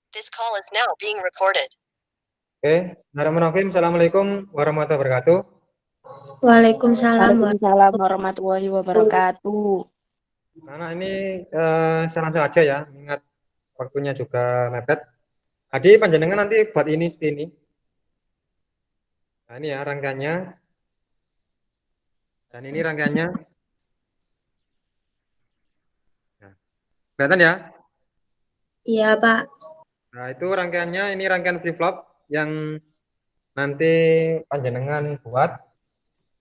This call is now being recorded. Oke, Bismillahirrahmanirrahim. Assalamualaikum warahmatullahi wabarakatuh. Waalaikumsalam Waalaikumsalam warahmatullahi wabarakatuh. Nah, ini saya langsung aja ya, ingat waktunya juga mepet. Adi, panjenengan nanti buat ini. Nah, ini ya rangkaiannya. Dan ini rangkaiannya. Nah, kelihatan ya? Iya, Pak. Nah, itu rangkaiannya, ini rangkaian flip-flop yang nanti panjenengan buat.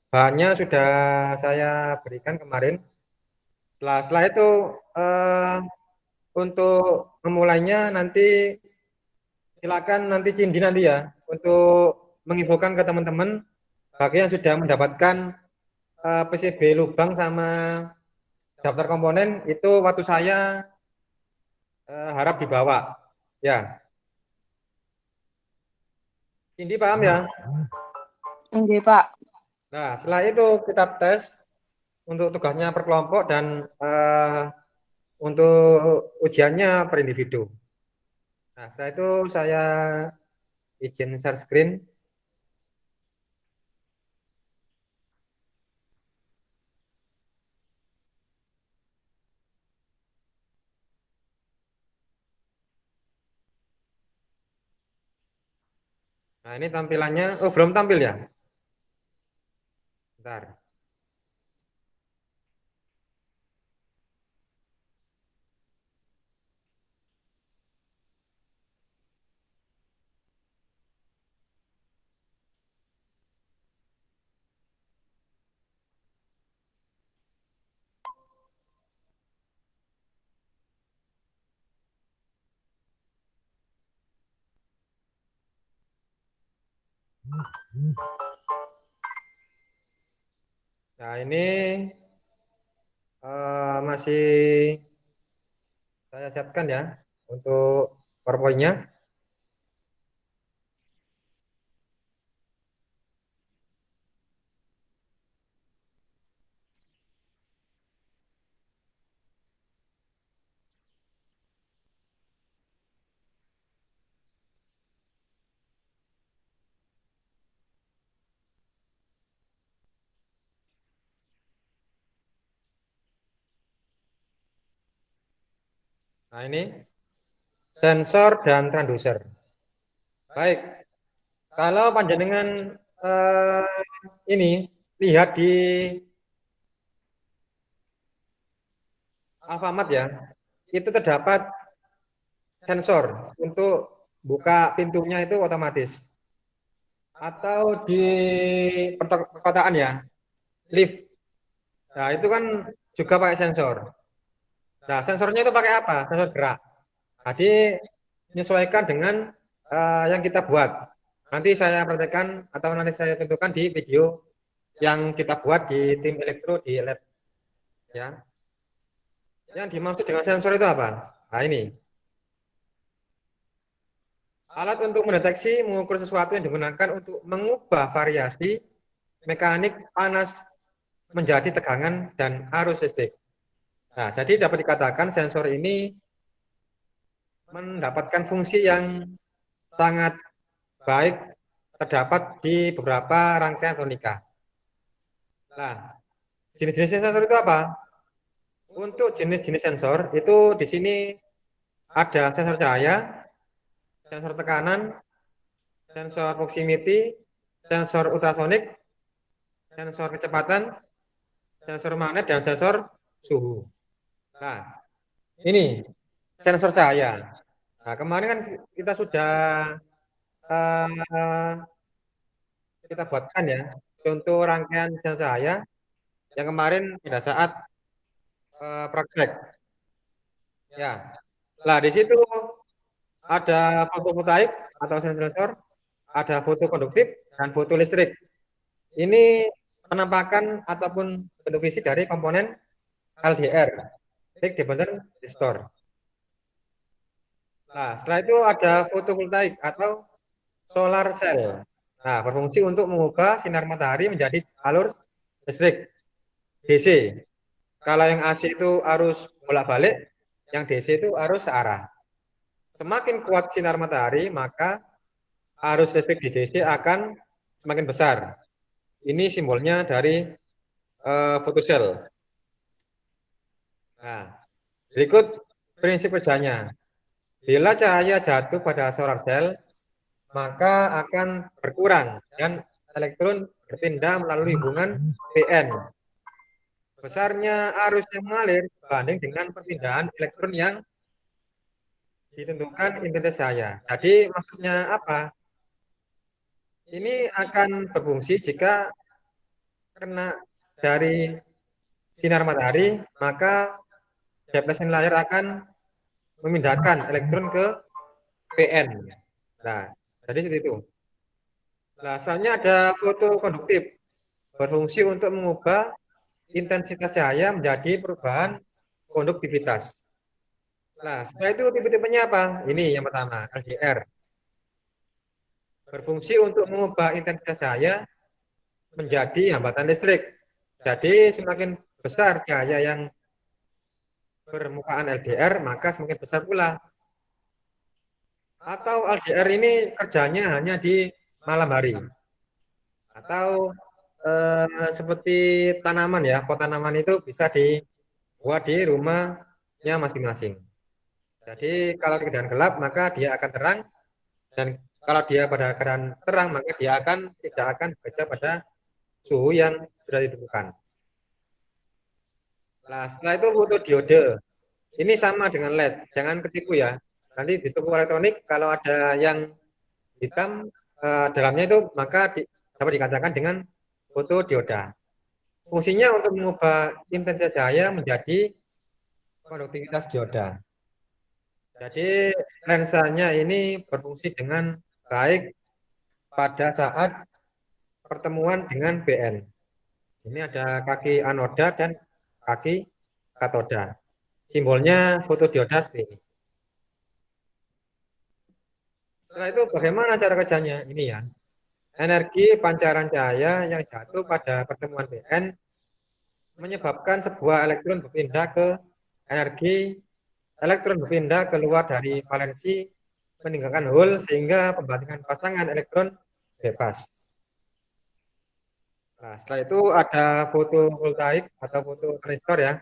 Bahannya sudah saya berikan kemarin. Setelah itu untuk memulainya nanti silakan nanti Cindi nanti ya untuk menginfokan ke teman-teman bagi yang sudah mendapatkan PCB lubang sama daftar komponen itu waktu saya harap dibawa ya. Cindi paham ya? Oke, Pak. Nah, setelah itu kita tes untuk tugasnya per kelompok dan untuk ujiannya per individu. Nah, setelah itu saya izin share screen. Nah, ini tampilannya. Oh, belum tampil ya? Bentar. Nah, ini masih saya siapkan ya untuk PowerPoint-nya. Nah, ini sensor dan transducer. Baik, kalau panjenengan ini lihat di Alfamart ya, itu terdapat sensor untuk buka pintunya itu otomatis. Atau di perkotaan ya, lift. Nah, itu kan juga pakai sensor. Nah, sensornya itu pakai apa? Sensor gerak. Jadi menyesuaikan dengan yang kita buat. Nanti saya praktekkan atau nanti saya tentukan di video yang kita buat di tim elektro di lab. Ya. Yang dimaksud dengan sensor itu apa? Nah, ini. Alat untuk mendeteksi mengukur sesuatu yang digunakan untuk mengubah variasi mekanik panas menjadi tegangan dan arus listrik. Nah, jadi dapat dikatakan sensor ini mendapatkan fungsi yang sangat baik terdapat di beberapa rangkaian elektronika. Nah, jenis-jenis sensor itu apa? Untuk jenis-jenis sensor itu di sini ada sensor cahaya, sensor tekanan, sensor proximity, sensor ultrasonik, sensor kecepatan, sensor magnet, dan sensor suhu. Nah, ini sensor cahaya. Nah, kemarin kan kita sudah kita buatkan ya contoh rangkaian sensor cahaya yang kemarin pada saat praktek. Ya, lah di situ ada fotovoltaik atau sensor, ada fotokonduktif dan foto listrik. Ini penampakan ataupun bentuk fisik dari komponen LDR, Light Dependent Resistor. Nah, setelah itu ada fotovoltaik atau solar cell. Nah, berfungsi untuk mengubah sinar matahari menjadi alur listrik DC. Kalau yang AC itu arus bolak-balik, yang DC itu arus searah. Semakin kuat sinar matahari, maka arus listrik di DC akan semakin besar. Ini simbolnya dari fotosel. Nah, berikut prinsip kerjanya. Bila cahaya jatuh pada solar cell, maka akan berkurang dan elektron berpindah melalui hubungan PN. Besarnya arus yang mengalir dibanding dengan perpindahan elektron yang ditentukan intensitas cahaya. Jadi maksudnya apa? Ini akan berfungsi jika kena dari sinar matahari, maka depletion layer akan memindahkan elektron ke PN. Nah, jadi seperti itu. Nah, selanjutnya ada fotokonduktif, berfungsi untuk mengubah intensitas cahaya menjadi perubahan konduktivitas. Nah, setelah itu tipe-tipenya apa? Ini yang pertama, LDR. Berfungsi untuk mengubah intensitas cahaya menjadi hambatan listrik. Jadi semakin besar cahaya yang permukaan LDR, maka semakin besar pula. Atau LDR ini kerjanya hanya di malam hari. Atau seperti tanaman ya, pot tanaman itu bisa dibuat di rumahnya masing-masing. Jadi kalau keadaan gelap maka dia akan terang, dan kalau dia pada keadaan terang maka dia tidak akan bekerja pada suhu yang sudah ditentukan. Nah, setelah itu fotodiode. Ini sama dengan LED, jangan ketipu ya. Nanti di toko elektronik kalau ada yang hitam dalamnya itu maka dapat dikatakan dengan fotodioda. Fungsinya untuk mengubah intensitas cahaya menjadi konduktivitas dioda. Jadi lensanya ini berfungsi dengan baik pada saat pertemuan dengan PN. Ini ada kaki anoda dan kaki katoda. Simbolnya fotodioda seperti ini. Setelah itu bagaimana cara kerjanya? Ini ya. Energi pancaran cahaya yang jatuh pada pertemuan PN menyebabkan sebuah elektron berpindah ke energi elektron berpindah keluar dari valensi meninggalkan hole sehingga pembantingan pasangan elektron bebas. Nah, setelah itu ada fotovoltaik atau fototransistor ya.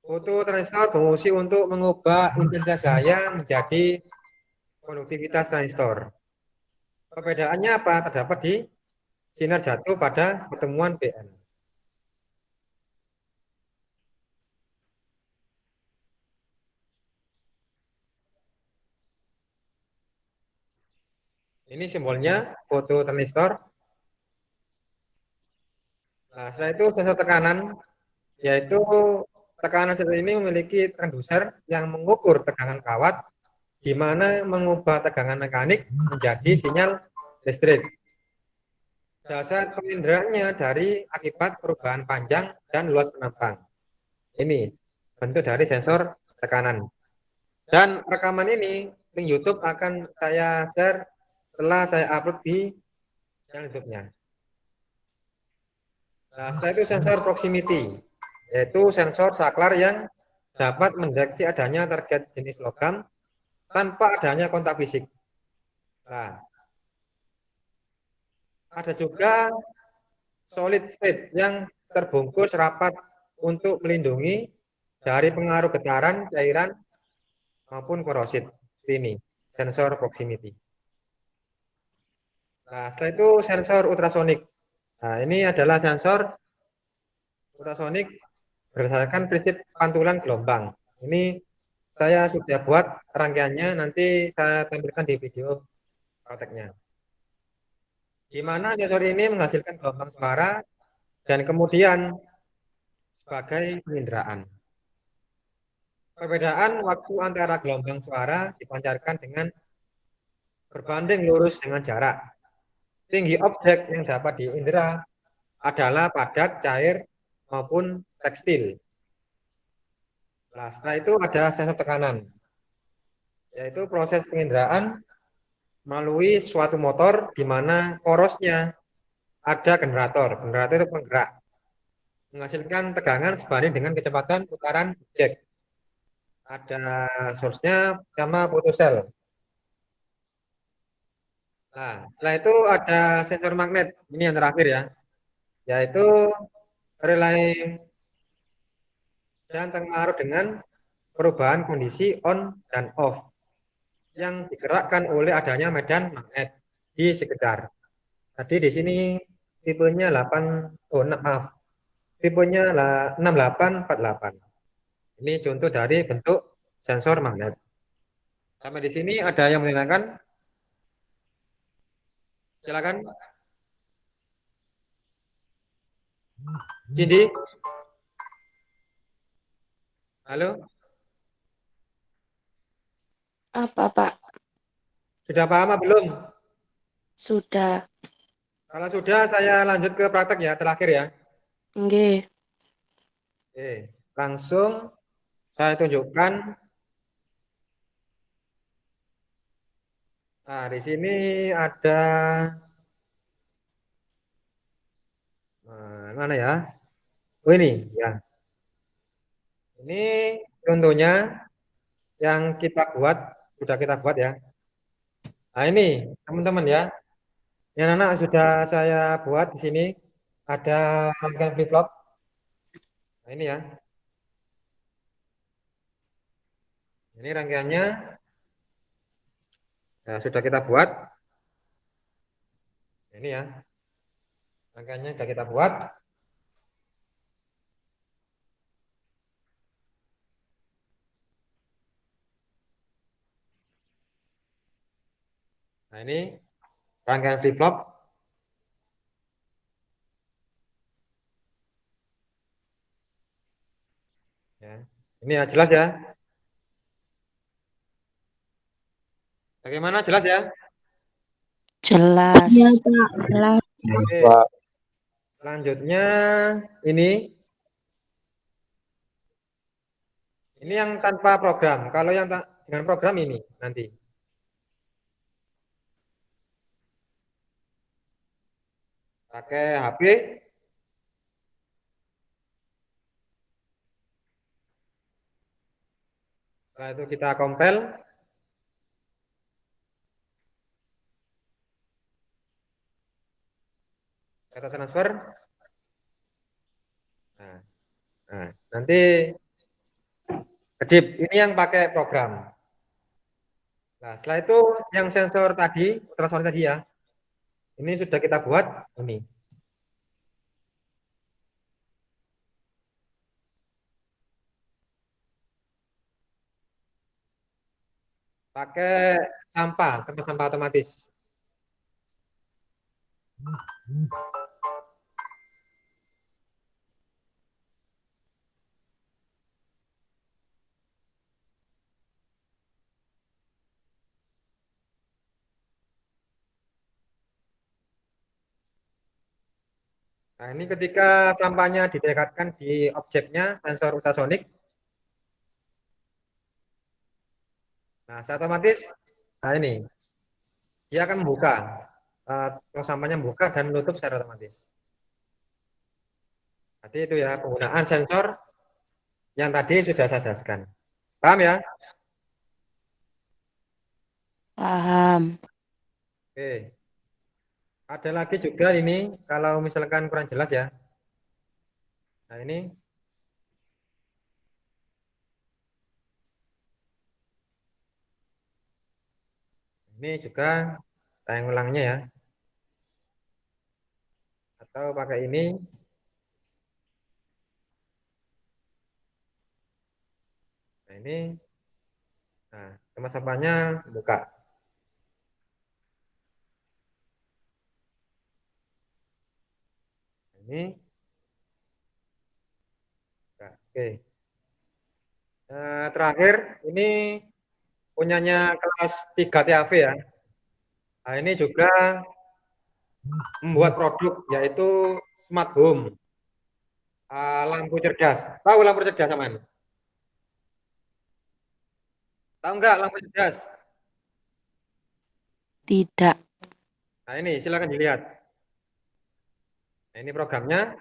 Fototransistor berfungsi untuk mengubah intensitas cahaya menjadi konduktivitas transistor. Perbedaannya apa? Terdapat di sinar jatuh pada pertemuan PN. Ini simbolnya fototransistor. Nah, setelah itu sensor tekanan, yaitu tekanan sensor ini memiliki transducer yang mengukur tegangan kawat, di mana mengubah tegangan mekanik menjadi sinyal listrik. Dasar penginderanya dari akibat perubahan panjang dan luas penampang. Ini bentuk dari sensor tekanan. Dan rekaman ini, link YouTube akan saya share setelah saya upload di channel YouTube-nya. Nah, setelah itu sensor proximity, yaitu sensor saklar yang dapat mendeteksi adanya target jenis logam tanpa adanya kontak fisik. Nah, ada juga solid state yang terbungkus rapat untuk melindungi dari pengaruh getaran, cairan, maupun korosif. Ini sensor proximity. Nah, setelah itu sensor ultrasonik. Nah, ini adalah sensor ultrasonik berdasarkan prinsip pantulan gelombang. Ini saya sudah buat rangkaiannya, nanti saya tampilkan di video prakteknya. Di mana sensor ini menghasilkan gelombang suara dan kemudian sebagai penginderaan. Perbedaan waktu antara gelombang suara dipancarkan dengan berbanding lurus dengan jarak. Tinggi objek yang dapat diindera adalah padat, cair, maupun tekstil. Nah, setelah itu ada sensor tekanan, yaitu proses penginderaan melalui suatu motor di mana porosnya ada generator. Generator itu penggerak, menghasilkan tegangan sebanding dengan kecepatan putaran objek. ada source-nya sama photocell. Nah, setelah itu ada sensor magnet. Ini yang terakhir ya, yaitu relay dan terpengaruh dengan perubahan kondisi on dan off yang digerakkan oleh adanya medan magnet di sekitar. Tadi di sini tipenya 8, oh maaf, tipenya 6848. Ini contoh dari bentuk sensor magnet. Sampai di sini ada yang menanyakan? Silakan. Cindy, halo, Apa, Pak? sudah paham apa belum? Sudah. Kalau sudah, saya lanjut ke praktek ya, terakhir ya. Nggih. Oke, langsung saya tunjukkan. Nah, di sini ada mana ya? Oh ini ya. Ini contohnya yang kita buat, sudah kita buat ya. Nah ini teman-teman ya, yang anak sudah saya buat di sini ada rangkaian flip-flop. Nah ini ya, ini rangkaiannya ya, sudah kita buat. Ini ya, rangkaiannya sudah kita buat. Nah ini rangkaian flip-flop. Ya. Ini ya jelas ya. Bagaimana jelas ya? Jelas. Iya, Pak. Jelas. Oke. Selanjutnya ini yang tanpa program. Kalau yang dengan program ini nanti. Pakai HP. Setelah itu kita compile. Kita transfer. Nah, nanti kedip. Ini yang pakai program. Nah, setelah itu yang sensor tadi, ultrasound tadi ya. Ini sudah kita buat. Ini. Pakai sampah, tempat sampah otomatis. Nah, ini ketika sampahnya didekatkan di objeknya sensor ultrasonik. Nah, saya otomatis, nah ini, dia akan membuka. Sampahnya membuka dan menutup secara otomatis. Jadi itu ya, penggunaan sensor yang tadi sudah saya jelaskan. Paham ya? Paham. Oke. Ada lagi juga ini, kalau misalkan kurang jelas ya. Nah, ini juga tayang ulangnya ya. Atau pakai ini. Nah, ini. Nah, tempat sampahnya buka. Ini. Buka. Oke. Terakhir, ini punyanya kelas 3 TAV ya. Nah, ini juga membuat produk yaitu smart home. Lampu cerdas. Tahu lampu cerdas aman? Tahu nggak lampu cerdas? Tidak. Nah ini silakan dilihat. Nah, ini programnya.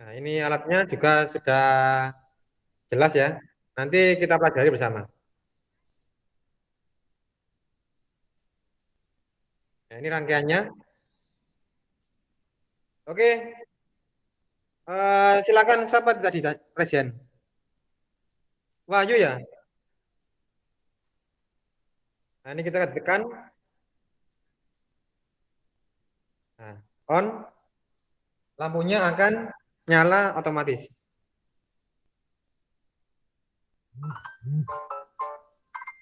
Nah ini alatnya juga sudah jelas ya. Nanti kita pelajari bersama. Nah, ini rangkaiannya. Oke, silakan siapa tadi presiden? Wahyu ya. Nah, ini kita tekan. Nah, on, lampunya akan nyala otomatis.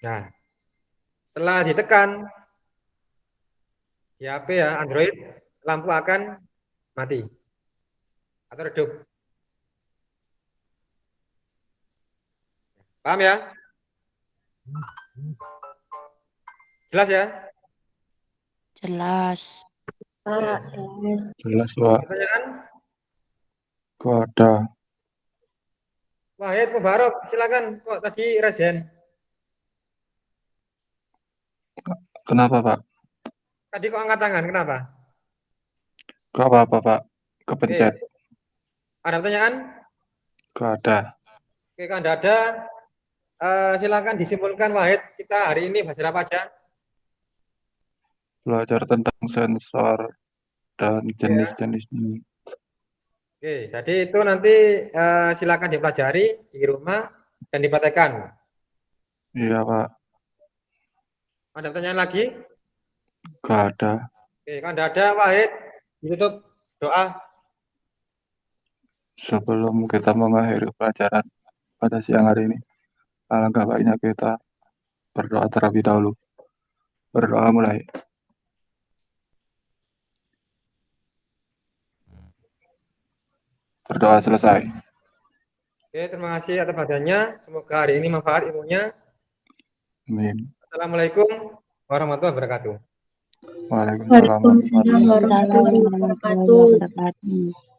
Nah, setelah ditekan di HP ya Android, lampu akan mati atau redup. Paham ya? Jelas ya? Jelas. Pak, jelas. Jelas, Pak. Pertanyaan? Kok ada? Wahid Mubarok, silakan. Kok tadi resen? Kenapa, Pak? Tadi kok angkat tangan, kenapa? Kok apa-apa, Pak? Kepencet. Oke. Ada pertanyaan? Kok ada? Oke, kalau tidak ada, silakan disimpulkan Wahid. Kita hari ini belajar apa aja? Belajar tentang sensor dan jenis-jenisnya. Oke, jadi itu nanti silakan dipelajari di rumah dan dipraktekkan. Iya, Pak. Ada pertanyaan lagi? Kok ada? Oke, kalau tidak ada, Wahid, ditutup doa. Sebelum kita mengakhiri pelajaran pada siang hari ini, alangkah baiknya kita berdoa terlebih dahulu. Berdoa mulai. Berdoa selesai. Oke, terima kasih atas perhatiannya. Semoga hari ini manfaat ilmunya. Amin. Assalamualaikum warahmatullahi wabarakatuh. Waalaikumsalam warahmatullahi Waalaikumsalam warahmatullahi Waalaikumsalam warahmatullahi wabarakatuh. wabarakatuh.